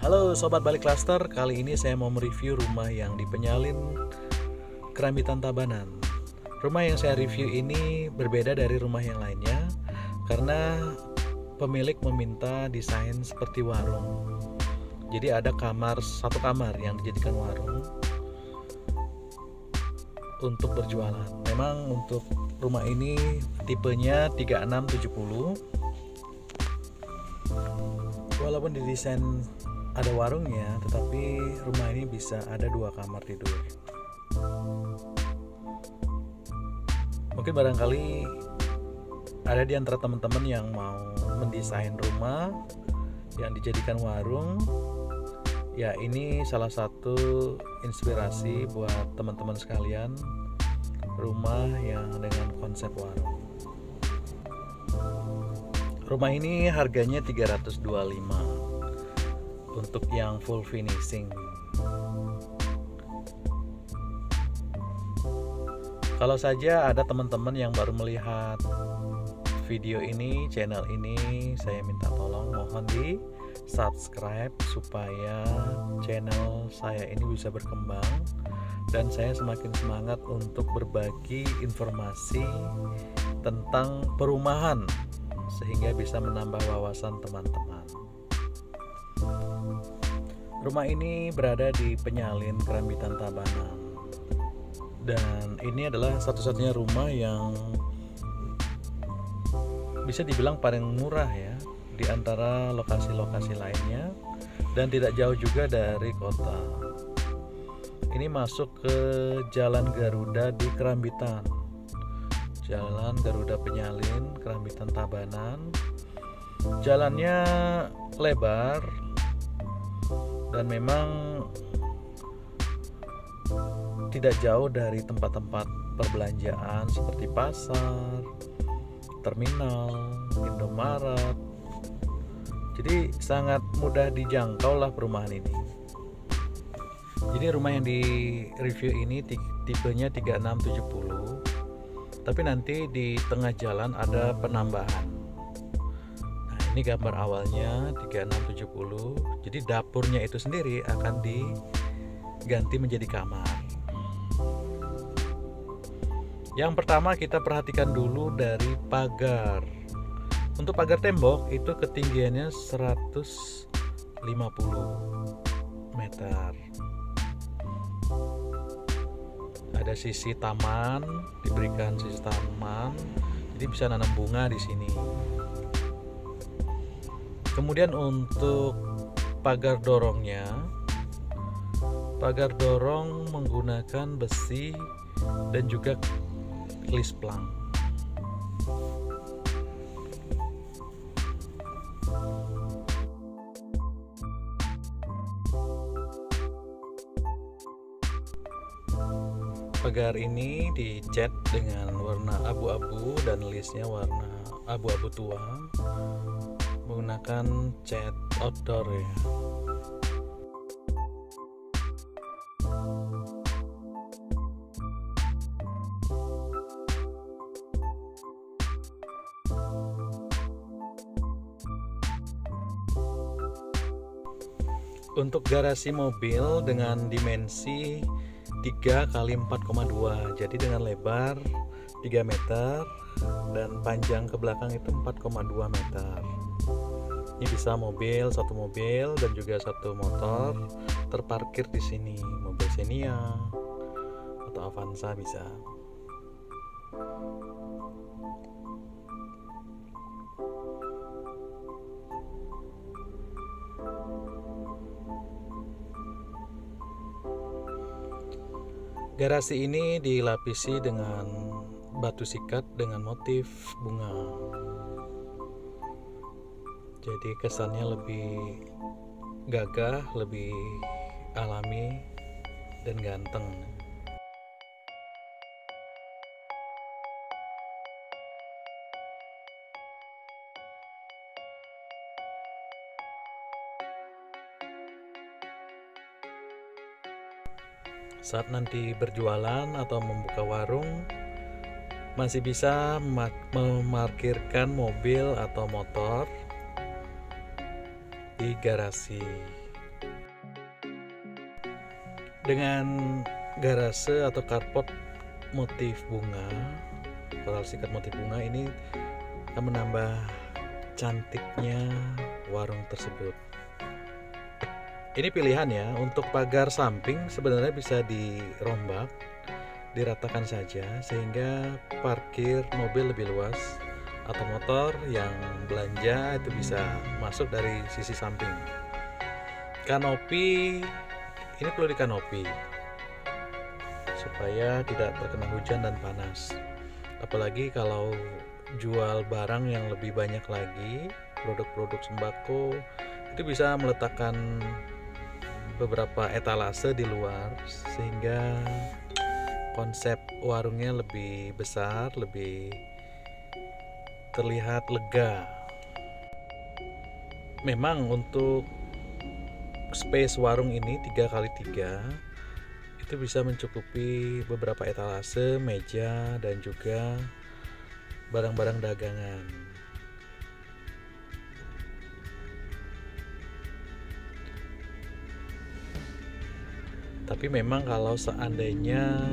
Halo Sobat Balik Klaster, kali ini saya mau mereview rumah yang di Penyalin, Kerambitan Tabanan. Rumah yang saya review ini berbeda dari rumah yang lainnya karena pemilik meminta desain seperti warung. Jadi ada satu kamar yang dijadikan warung untuk berjualan. Memang untuk rumah ini tipenya 3670. Walaupun didesain ada warungnya, tetapi rumah ini bisa ada 2 kamar tidur. Mungkin barangkali ada di antara teman-teman yang mau mendesain rumah yang dijadikan warung. Ya, ini salah satu inspirasi buat teman-teman sekalian, rumah yang dengan konsep warung. Rumah ini harganya 325 untuk yang full finishing. Kalau saja ada teman-teman yang baru melihat video ini, channel ini, saya minta tolong mohon di subscribe supaya channel saya ini bisa berkembang dan saya semakin semangat untuk berbagi informasi tentang perumahan sehingga bisa menambah wawasan teman-teman. Rumah ini berada di Penyalin, Kerambitan Tabanan, dan ini adalah satu-satunya rumah yang bisa dibilang paling murah ya di antara lokasi-lokasi lainnya dan tidak jauh juga dari kota. Ini masuk ke Jalan Garuda di Kerambitan, Jalan Garuda Penyalin, Kerambitan Tabanan. Jalannya lebar dan memang tidak jauh dari tempat-tempat perbelanjaan seperti pasar, terminal, Indomaret. Jadi sangat mudah dijangkau lah perumahan ini. Jadi rumah yang di review ini tipenya 3670, tapi nanti di tengah jalan ada penambahan. Ini gambar awalnya 3670. Jadi dapurnya itu sendiri akan diganti menjadi kamar. Yang pertama kita perhatikan dulu dari pagar. Untuk pagar tembok itu ketinggiannya 150 meter. Ada sisi taman, diberikan sisi taman. Jadi bisa nanam bunga di sini. Kemudian untuk pagar dorongnya, pagar dorong menggunakan besi dan juga klis plank. Pagar ini dicat dengan warna abu-abu dan listnya warna abu-abu tua, menggunakan cat outdoor ya. Untuk garasi mobil dengan dimensi 3 x 4,2, jadi dengan lebar 3 meter dan panjang ke belakang itu 4,2 meter. Ini bisa satu mobil dan juga satu motor terparkir di sini, mobil Xenia atau Avanza bisa. Garasi ini dilapisi dengan batu sikat dengan motif bunga. Jadi kesannya lebih gagah, lebih alami dan ganteng. Saat nanti berjualan atau membuka warung, masih bisa memarkirkan mobil atau motor di garasi Dengan garase atau carport motif bunga, koral sikat motif bunga ini akan menambah cantiknya warung tersebut. Ini pilihan ya. Untuk pagar samping sebenarnya bisa dirombak, diratakan saja sehingga parkir mobil lebih luas atau motor yang belanja itu bisa masuk dari sisi samping. Kanopi ini perlu dikanopi supaya tidak terkena hujan dan panas. Apalagi kalau jual barang yang lebih banyak lagi, produk-produk sembako, itu bisa meletakkan beberapa etalase di luar sehingga konsep warungnya lebih besar, lebih terlihat lega. Memang untuk space warung ini 3x3 itu bisa mencukupi beberapa etalase, meja, dan juga barang-barang dagangan. Tapi memang kalau seandainya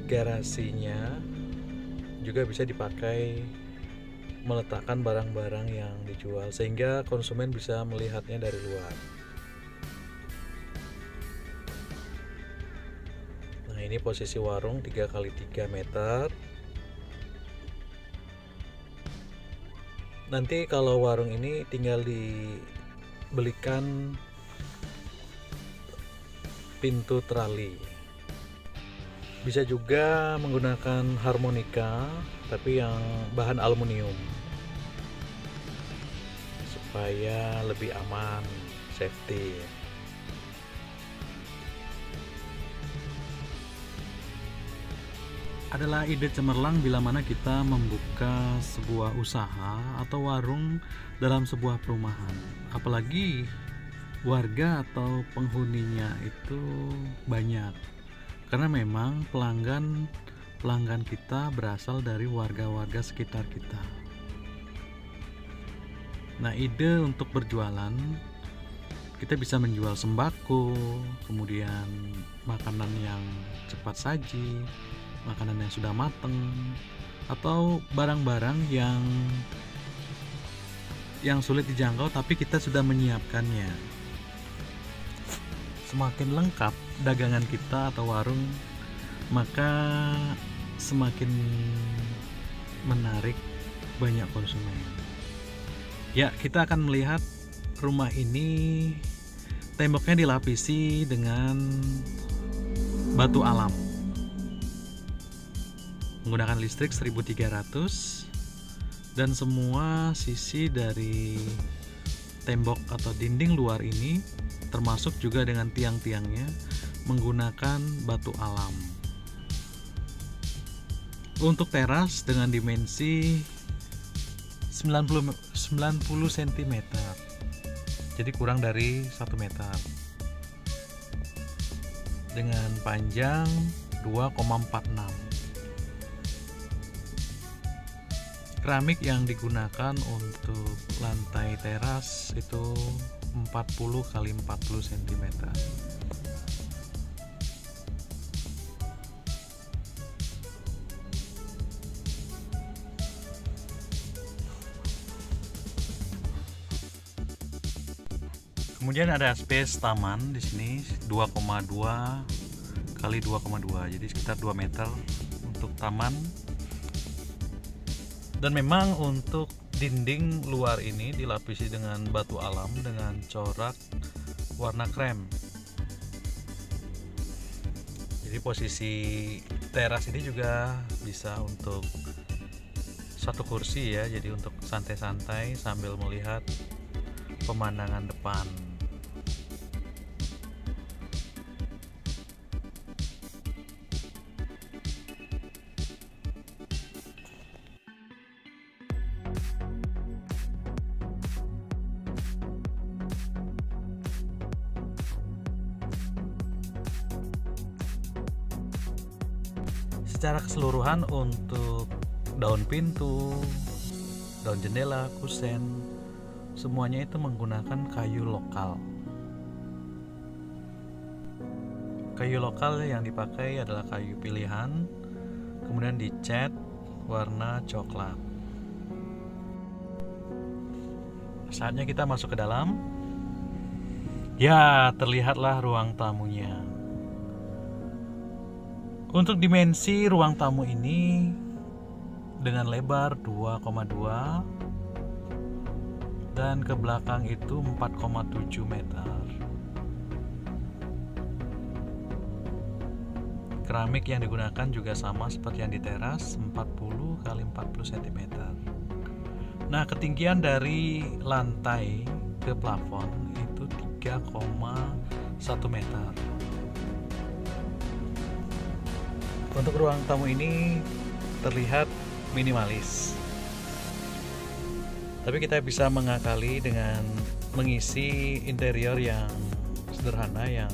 garasinya juga bisa dipakai meletakkan barang-barang yang dijual sehingga konsumen bisa melihatnya dari luar. Nah, ini posisi warung 3x3 meter. Nanti kalau warung ini tinggal dibelikan pintu trali. Bisa juga menggunakan harmonika tapi yang bahan aluminium supaya lebih aman, safety. Adalah ide cemerlang bila mana kita membuka sebuah usaha atau warung dalam sebuah perumahan. Apalagi warga atau penghuninya itu banyak. Karena memang pelanggan kita berasal dari warga-warga sekitar kita. Nah, ide untuk berjualan, kita bisa menjual sembako, kemudian makanan yang cepat saji, makanan yang sudah matang, atau barang-barang yang sulit dijangkau tapi kita sudah menyiapkannya. Semakin lengkap dagangan kita atau warung, maka semakin menarik banyak konsumen. Ya, kita akan melihat rumah ini temboknya dilapisi dengan batu alam menggunakan listrik 1300 dan semua sisi dari tembok atau dinding luar ini termasuk juga dengan tiang-tiangnya menggunakan batu alam. Untuk teras dengan dimensi 90 cm, jadi kurang dari 1 meter, dengan panjang 2,46. Keramik yang digunakan untuk lantai teras itu 40 x 40 cm. Kemudian ada space taman di sini 2,2 x 2,2, jadi sekitar 2 meter untuk taman. Dan memang untuk dinding luar ini dilapisi dengan batu alam dengan corak warna krem. Jadi posisi teras ini juga bisa untuk satu kursi ya, jadi untuk santai-santai sambil melihat pemandangan depan. Secara keseluruhan untuk daun pintu, daun jendela, kusen, semuanya itu menggunakan kayu lokal. Kayu lokal yang dipakai adalah kayu pilihan, kemudian dicat warna coklat. Saatnya kita masuk ke dalam. Ya, terlihatlah ruang tamunya. Untuk dimensi ruang tamu ini dengan lebar 2,2 dan ke belakang itu 4,7 meter. Keramik yang digunakan juga sama seperti yang di teras, 40 x 40 cm. Nah, ketinggian dari lantai ke plafon itu 3,1 meter. Untuk ruang tamu ini terlihat minimalis, tapi kita bisa mengakali dengan mengisi interior yang sederhana, yang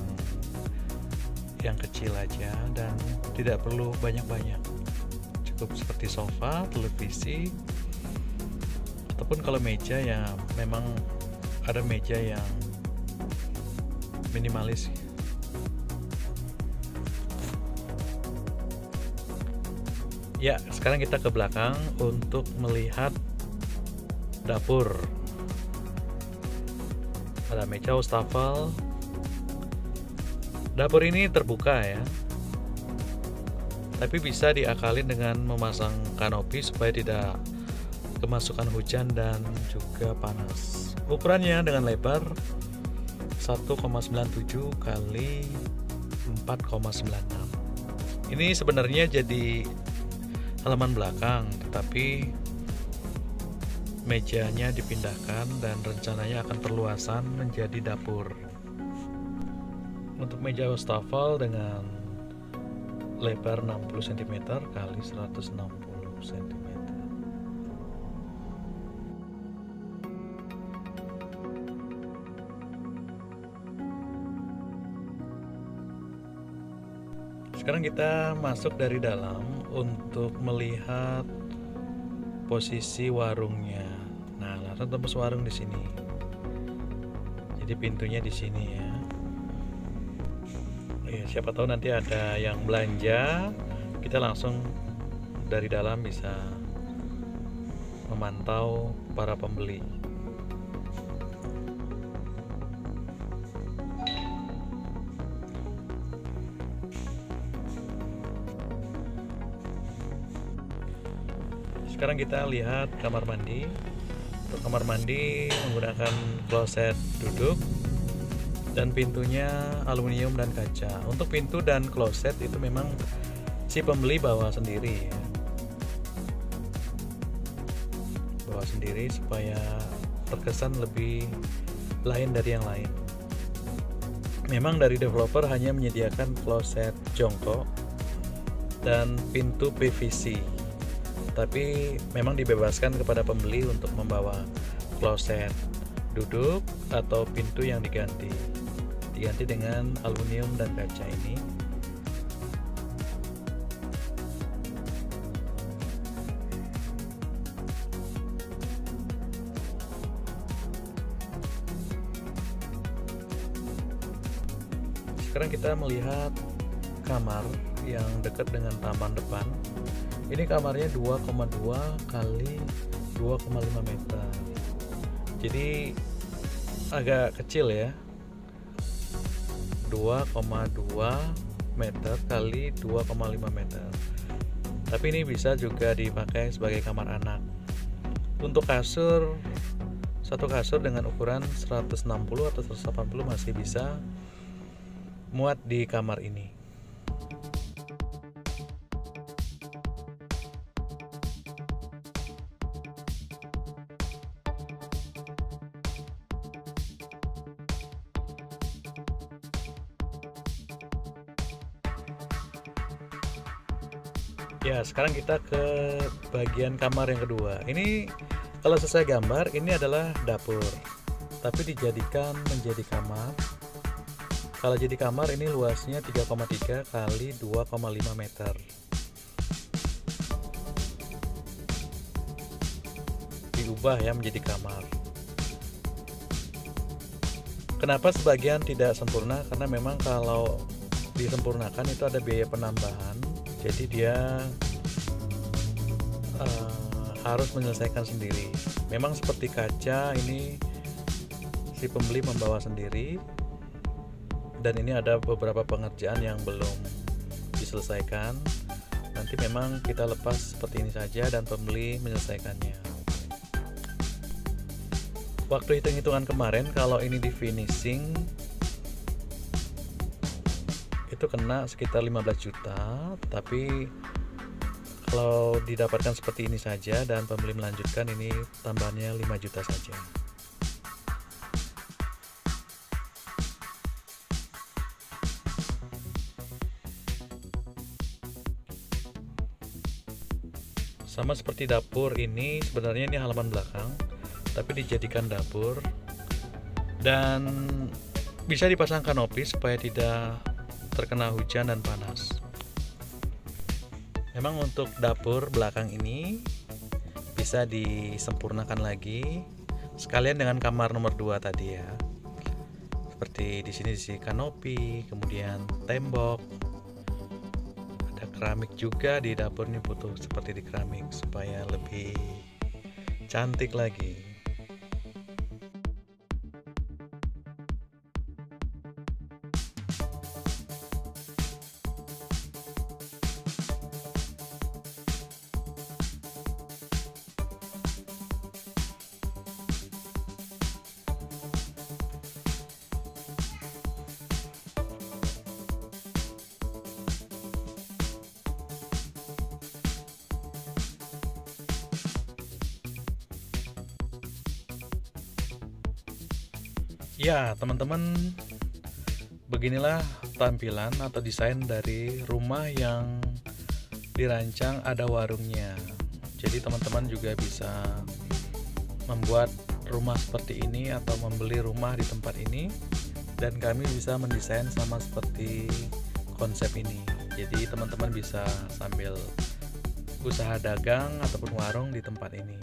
kecil aja dan tidak perlu banyak-banyak. Cukup seperti sofa, televisi, ataupun kalau meja ya memang ada meja yang minimalis. Ya, sekarang kita ke belakang untuk melihat dapur. Ada meja wastafel. Dapur ini terbuka ya, tapi bisa diakalin dengan memasang kanopi supaya tidak kemasukan hujan dan juga panas. Ukurannya dengan lebar 1,97 kali 4,96. Ini sebenarnya jadi halaman belakang, tetapi mejanya dipindahkan dan rencananya akan perluasan menjadi dapur. Untuk meja wastafel dengan lebar 60 cm kali 160 cm. Sekarang kita masuk dari dalam untuk melihat posisi warungnya. Nah, langsung tembus warung di sini. Jadi pintunya di sini ya. Ya, siapa tahu nanti ada yang belanja, kita langsung dari dalam bisa memantau para pembeli. Sekarang kita lihat kamar mandi. Untuk kamar mandi menggunakan kloset duduk dan pintunya aluminium dan kaca. Untuk pintu dan kloset itu memang si pembeli bawa sendiri ya. Bawa sendiri supaya terkesan lebih lain dari yang lain. Memang dari developer hanya menyediakan kloset jongkok dan pintu PVC, tapi memang dibebaskan kepada pembeli untuk membawa kloset duduk atau pintu yang diganti dengan aluminium dan kaca ini. Sekarang kita melihat kamar yang dekat dengan taman depan. Ini kamarnya 2,2 kali 2,5 meter. Jadi agak kecil ya. 2,2 meter kali 2,5 meter. Tapi ini bisa juga dipakai sebagai kamar anak. Untuk kasur, satu kasur dengan ukuran 160 atau 180 masih bisa muat di kamar ini. Ya, sekarang kita ke bagian kamar yang kedua. Ini kalau selesai gambar, ini adalah dapur, tapi dijadikan menjadi kamar. Kalau jadi kamar, ini luasnya 3,3 kali 2,5 meter. Diubah ya menjadi kamar. Kenapa sebagian tidak sempurna? Karena memang kalau disempurnakan itu ada biaya penambahan, jadi dia harus menyelesaikan sendiri. Memang seperti kaca, ini si pembeli membawa sendiri, dan ini ada beberapa pengerjaan yang belum diselesaikan. Nanti memang kita lepas seperti ini saja dan pembeli menyelesaikannya. Waktu hitung-hitungan kemarin, kalau ini di finishing itu kena sekitar 15 juta, tapi kalau didapatkan seperti ini saja dan pembeli melanjutkan, ini tambahannya 5 juta saja. Sama seperti dapur ini, sebenarnya ini halaman belakang, tapi dijadikan dapur dan bisa dipasang kanopi supaya tidak terkena hujan dan panas. Memang untuk dapur belakang ini bisa disempurnakan lagi sekalian dengan kamar nomor 2 tadi ya. Seperti di sini kanopi, kemudian tembok. Ada keramik juga di dapur, ini butuh seperti di keramik supaya lebih cantik lagi. Ya, teman-teman, beginilah tampilan atau desain dari rumah yang dirancang ada warungnya. Jadi teman-teman juga bisa membuat rumah seperti ini atau membeli rumah di tempat ini, dan kami bisa mendesain sama seperti konsep ini. Jadi teman-teman bisa sambil usaha dagang ataupun warung di tempat ini.